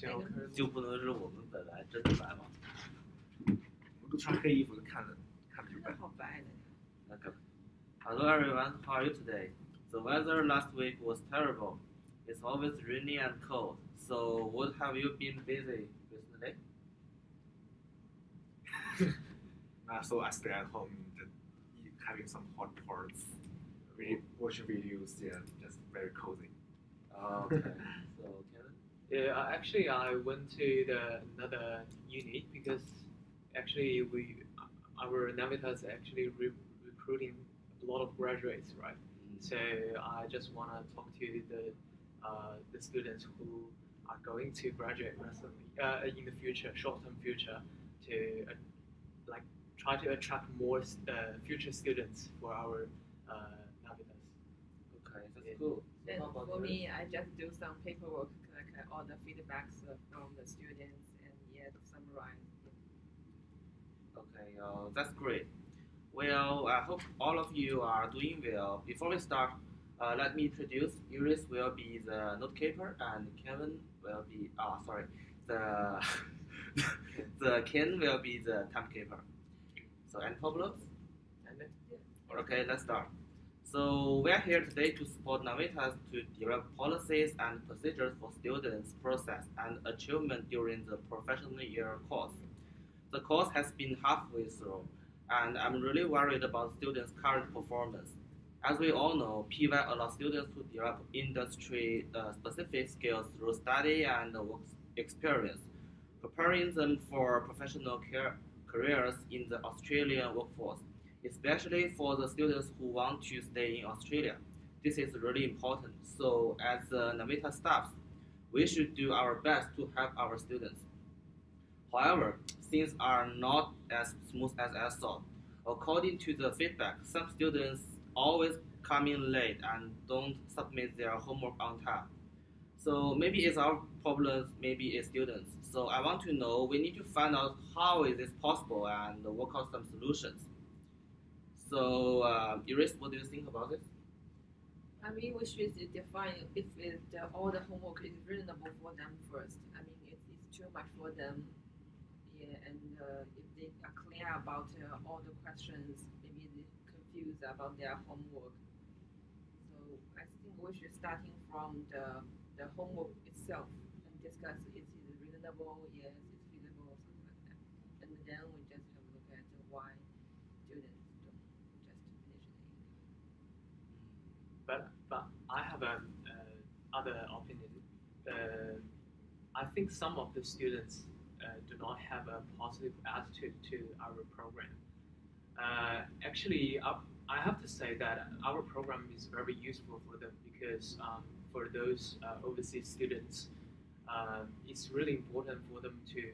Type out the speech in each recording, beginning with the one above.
就不能是我们本来真的白吗？我都穿黑衣服，看着就白。好白的。Okay. Hello everyone, how are you today? The weather last week was terrible. It's always rainy and cold. So what have you been busy recently? So I stay at home, just having some hot pots, watching videos, yeah, just very cozy. Okay. So Kevin? Yeah, actually, I went to another unit because actually our Navitas actually recruiting a lot of graduates, right? So I just want to talk to the students who are going to graduate recently in the future, short-term future, to like try to attract more future students for our Navitas. Okay, that's cool. And for me, I just do some paperwork, like all the feedbacks from the students, and to summarize. Okay, that's great. Well, I hope all of you are doing well. Before we start, let me introduce. Iris will be the note keeper, and Kevin will be. The the Ken will be the timekeeper. So, any problems? Okay, let's start. So we are here today to support Navitas to develop policies and procedures for students' process and achievement during the professional year course. The course has been halfway through, and I'm really worried about students' current performance. As we all know, PY allows students to develop industry-specific skills through study and work experience, preparing them for professional careers in the Australian workforce, especially for the students who want to stay in Australia. This is really important. So, as Navita staff, we should do our best to help our students. However, things are not as smooth as I thought. According to the feedback, some students always come in late and don't submit their homework on time. So maybe it's our problems, maybe it's students. So I want to know, we need to find out how is this possible and work out some solutions. So Iris, what do you think about this? I mean, we should define if all the homework is reasonable for them first. I mean, it's too much for them. Yeah, and if they are clear about all the questions, maybe they're confused about their homework. So I think we should starting from the homework itself and discuss is it reasonable, yes, it's feasible, something like that. And then we just have a look at why students don't just finish it. But I have an other opinion. I think some of the students do not have a positive attitude to our program. Actually, I have to say that our program is very useful for them because for those overseas students, it's really important for them to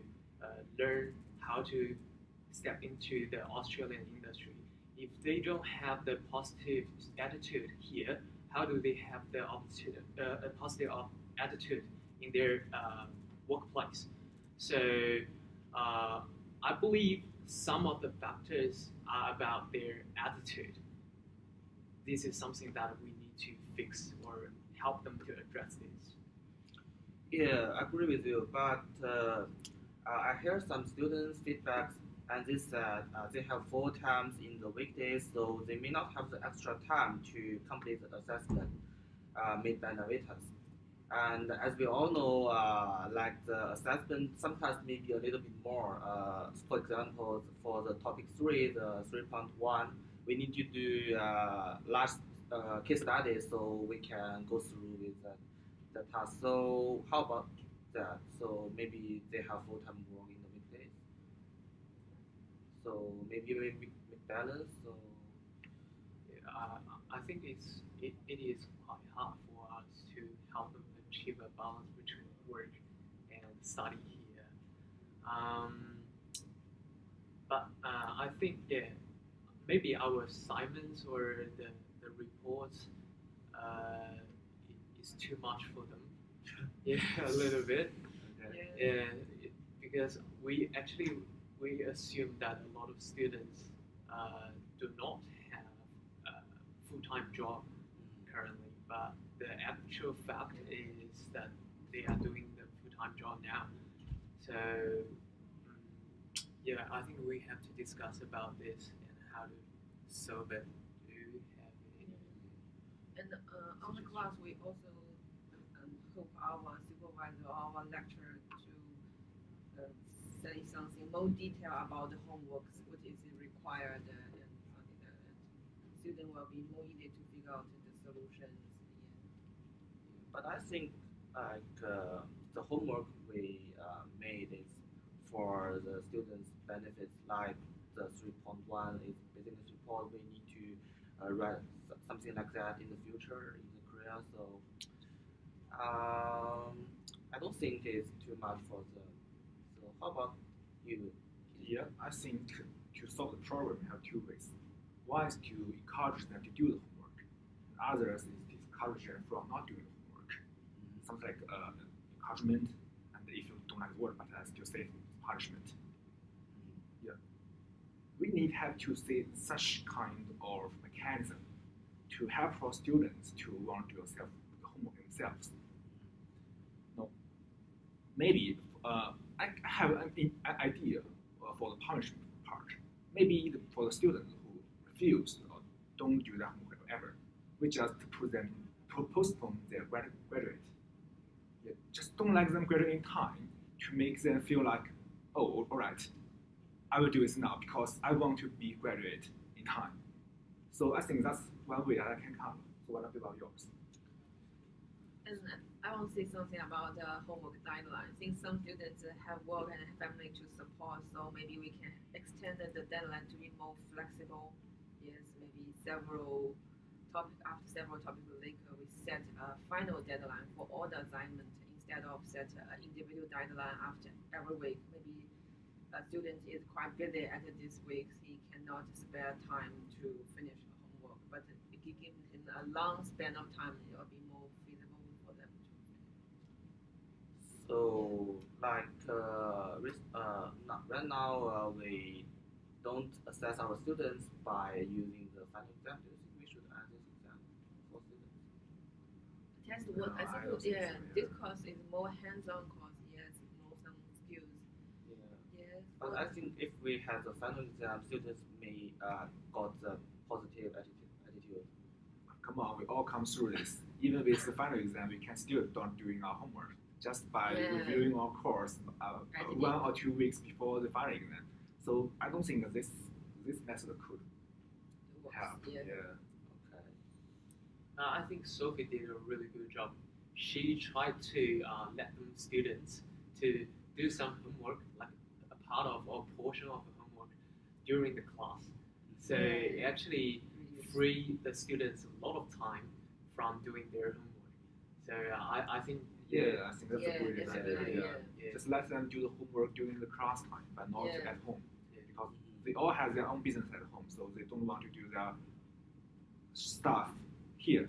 learn how to step into the Australian industry. If they don't have the positive attitude here, how do they have the a positive attitude in their workplace? So I believe some of the factors are about their attitude. This is something that we need to fix or help them to address this. Yeah, I agree with you, but I hear some students' feedbacks and they said they have 4 times in the weekdays, so they may not have the extra time to complete the assessment made by Navitas. And as we all know, like the assessment sometimes may be a little bit more. For example, for the topic 3, the 3.1, we need to do large case studies so we can go through with the task. So how about that? So maybe they have full-time work in the weekdays. So maybe we make balance. So I think it is quite hard for us to help them achieve a balance between work and study here. But I think maybe our assignments or the reports is too much for them. Yeah, a little bit. okay. Yeah, because we assume that a lot of students do not have a full-time job currently, but the actual fact is that they are doing the full-time job for now. So yeah, I think we have to discuss about this and how to solve it. Do you have any? And on the class, we also hope our supervisor or our lecturer to say something more detail about the homeworks, what is required, and something like that. Student will be more easy to figure out the solutions. But I think the homework we made is for the students' benefits. Like the 3.1 is business report. We need to write something like that in the future in the career. So I don't think it's too much for them. So how about you? Yeah, I think to solve the problem, we have two ways. One is to encourage them to do the homework, and others is discourage them from not doing the homework. Something like encouragement, and if you don't like the word, but I still say punishment. Yeah, we need have to see such kind of mechanism to help our students to want to do the homework themselves. No, maybe I have an idea for the punishment part. Maybe for the students who refuse or don't do that homework ever, we just put them postpone their graduate. Yeah, just don't let them graduate in time to make them feel like, oh, all right, I will do this now because I want to be graduate in time. So I think that's one way that I can cover. So what about yours? And I want to say something about the homework deadline. Since some students have work and family to support, so maybe we can extend the deadline to be more flexible. Yes, maybe after several topics later, we set a final deadline for all the assignment instead of set an individual deadline after every week. Maybe a student is quite busy at this week, he cannot spare time to finish the homework, but if you give him a long span of time, it will be more feasible for them to finish. So like right now we don't assess our students by using the final exam. Do you think we should add this exam for students? Test No, what I I think don't think yeah, so, yeah. this course is more hands-on course, yes, more some skills. Yeah. Yes. But I think if we have the final exam, students may got the positive attitude. Come on, we all come through this. Even with the final exam, we can still don't doing our homework just by Yeah. reviewing our course Editing. 1 or 2 weeks before the final exam. So I don't think that this method could It works, help. yeah. Okay. I think Sophie did a really good job. She tried to let them students to do some homework, like a part of or portion of the homework during the class. So it actually free the students a lot of time from doing their homework. So I think Yeah, I think that's Yeah, a good that's a idea. good Yeah. idea. yeah. Just let them do the homework during the class time, but not Yeah. at home. Yeah. Because they all have their own business at home, so they don't want to do their stuff here.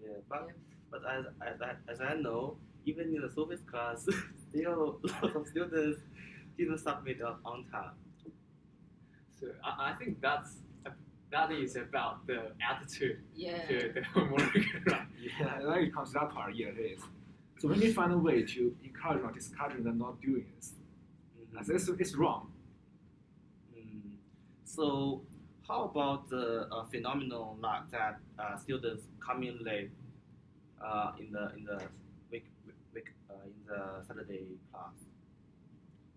Yeah, but Yeah. but as I know, even in the service class, still lots of students didn't submit on time. So I think that is about the attitude Yeah. to the homework, right? Yeah, when it comes to that part, yeah, it is. So we need to find a way to encourage or discourage them not doing this. Mhm. It's wrong. So how about the phenomenon like that students come in late in the week in the Saturday class?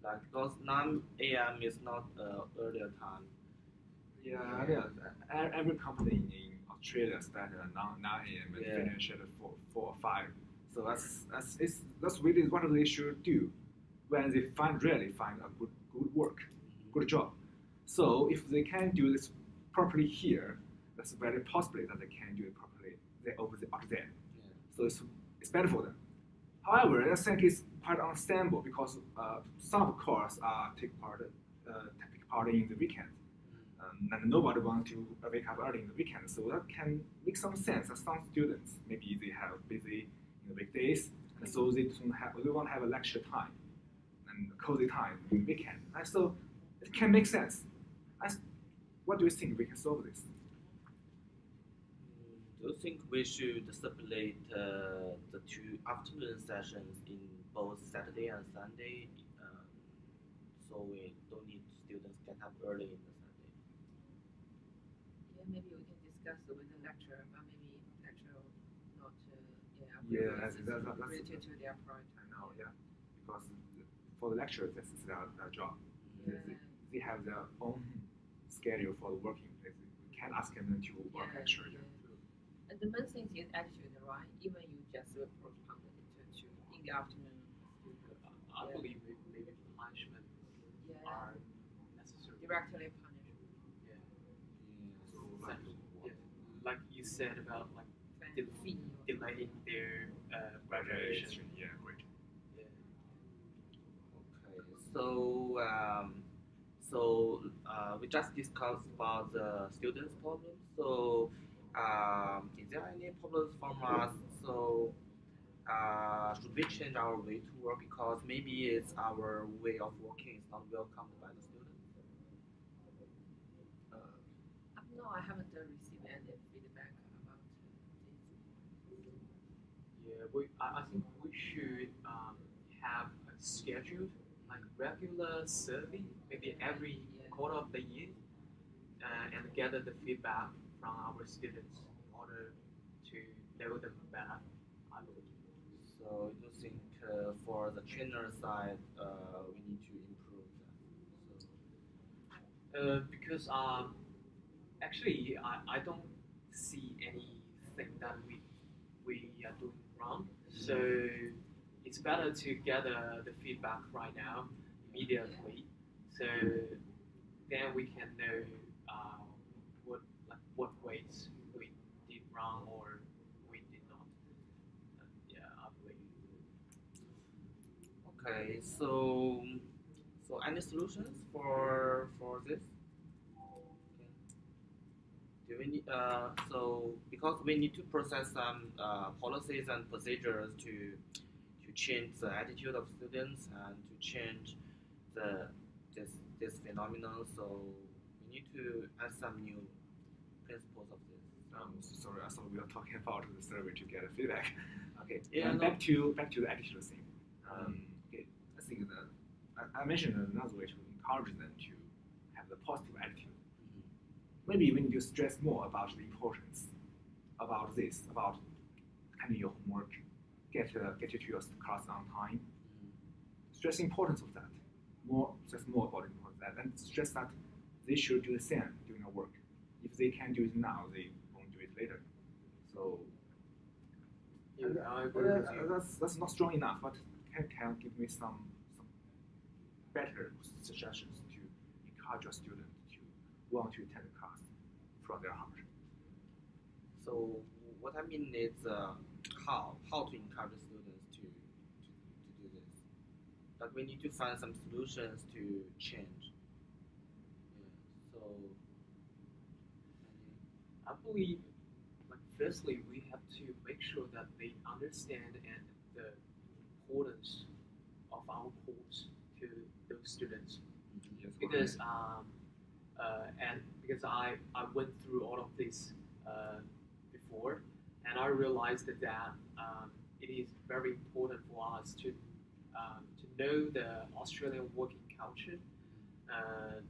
Like because 9 a.m. is not earlier time. Yeah, every company in Australia start at 9 a.m. and Yeah. finish at 4 or 5. So that's really what they should do when they really find a good work, good job. So if they can do this properly here, that's very possible that they can do it properly over there. Yeah. So it's better for them. However, I think it's quite understandable because some courses take part in the weekend. And nobody wants to wake up early in the weekend, so that can make some sense. That some students maybe they have busy in the weekdays, and so they want to have a lecture time and cozy time in the weekend. And so it can make sense. What do you think we can solve this? Do you think we should separate the two afternoon sessions in both Saturday and Sunday, um, so we don't need students get up early in the Sunday. Yeah, maybe we can discuss with the lecturer, but maybe lecturer not Yeah, that's related to their priority. I know, yeah, because for the lecturers, that's their job. Yeah. They have their own schedule for the working place. We can't ask them to work extra. Yeah. And the main thing is attitude, right? Even you just postpone it to in the afternoon. I believe maybe punishment Yeah. are necessary. Directly punish. Yeah. So Yeah. Like you said about like Fee. delaying their graduation. Yeah, great. Yeah. Okay, so we just discussed about the students' problems. So, is there any problems from us? So, should we change our way to work because maybe it's our way of working is not welcomed by the students? No, I haven't received any feedback about this. I think we should have a scheduled, like regular survey, maybe every quarter of the year, and gather the feedback from our students in order to know them better. I believe. So, you think for the trainer side, we need to improve that? Because actually I don't see anything that we are doing wrong. So it's better to gather the feedback right now immediately. So then we can know uh, what ways we did wrong or we did not. Yeah, I believe. Okay, so any solutions for this? Okay. Do we need so because we need to process some policies and procedures to change the attitude of students and to change the this phenomenon. So we need to add some new principles of this. Sorry, I thought we were talking about the survey to get feedback. Okay, Yeah, back to the attitude thing. Okay, I think that I mentioned another way to encourage them to have the positive attitude. Maybe we need to stress more about the importance about this, about handling your homework, get you to your class on time. Stress the importance of that. Stress more about the importance of that, and stress that they should do the same during their work. If they can't do it now, they won't do it later. So I agree with you. that's not strong enough, but can give me some better suggestions to encourage a student to want to attend the class from their heart. So what I mean is how to encourage students to do this. But we need to find some solutions to change. Yeah. So I believe, like, firstly, we have to make sure that they understand and the importance of our course to those students. Yes, Because and because I went through all of this before, and I realized that it is very important for us to know the Australian working culture uh,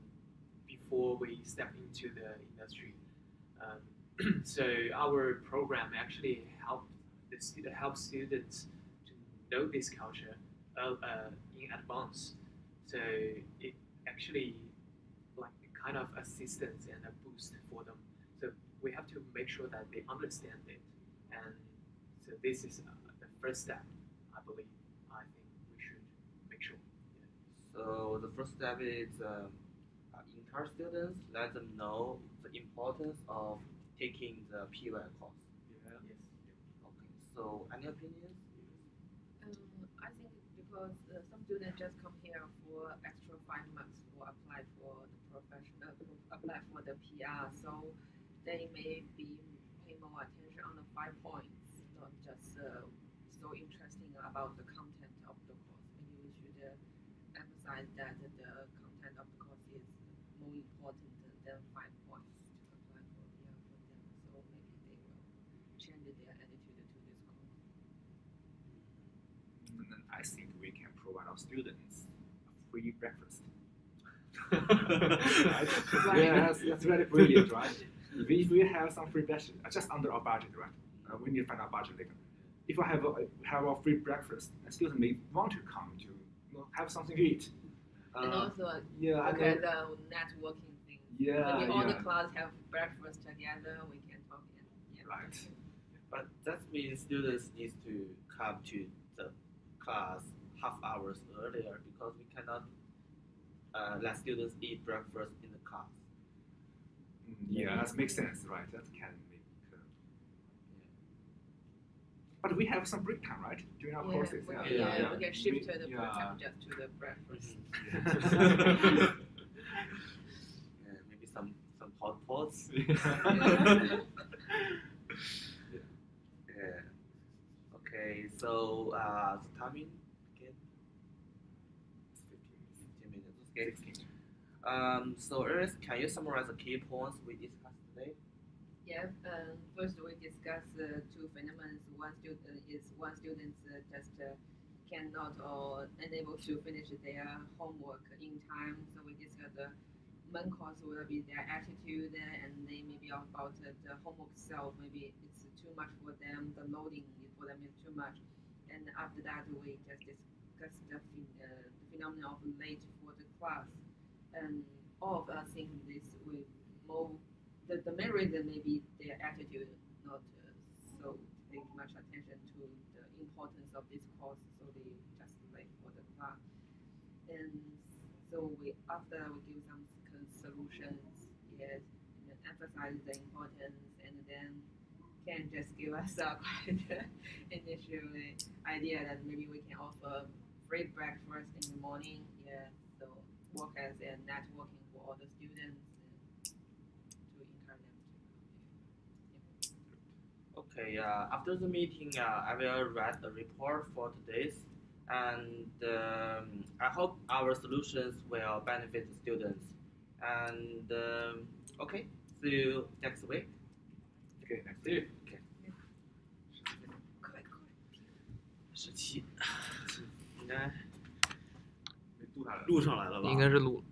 before we step into the industry. So our program actually helps students to know this culture in advance. So it actually like a kind of assistance and a boost for them. So we have to make sure that they understand it, and so this is the first step. I believe. I think we should make sure. so the first step is encourage students, let them know the importance of taking the PY course. Yeah. Yes. Okay. So any opinions? I think because some students just come here for extra 5 months for apply for the professional, apply for the PR, so they may be pay more attention on the 5 points, not just so interesting about the content of the course. Maybe we should emphasize that the content of the course is more important than 5 points to apply for PR for them. So maybe they will change their attitude to this course. I think we can provide our students a free breakfast. Right. Yeah, that's really brilliant, right? If we have some free breakfast, just under our budget, right? We need to find our budget later. If we have a free breakfast, a student may want to come to have something to eat. And also yeah, look at the networking thing. Yeah, Maybe all the yeah. class have breakfast together. We can talk. Yeah. Right. But that means students need to come to the class half hours earlier because we cannot let students eat breakfast in the class. Yeah, that makes sense, right? That can make. But we have some break time, right? During our courses. We Yeah. can shift the break time just to the breakfast. Maybe some hot pots. Yeah. Okay, so timing again. 15 minutes. Okay. 16. So Ernest, can you summarize the key points we discussed today? Yeah. First, we discuss two phenomena. One student just cannot or unable to finish their homework in time. So we discuss the main cause will be their attitude, and they maybe about the homework itself. Maybe it's too much for them. The loading for them is too much. And after that, we just discuss the phenomenon of late for the class. And all of us think this will more. The main reason may be their attitude, not so take much attention to the importance of this course, so they just late for the class. And so after we give some solutions, yes, and emphasize the importance, and then can just give us a quite initial idea that maybe we can offer free breakfast in the morning, yeah, so work as a networking for all the students to encourage them to. Okay, after the meeting, I will write a report for today's, and I hope our solutions will benefit the students. And okay, see you next week. Okay, next. See you. Okay. 17，应该录下来了。录上来了吧？应该是录。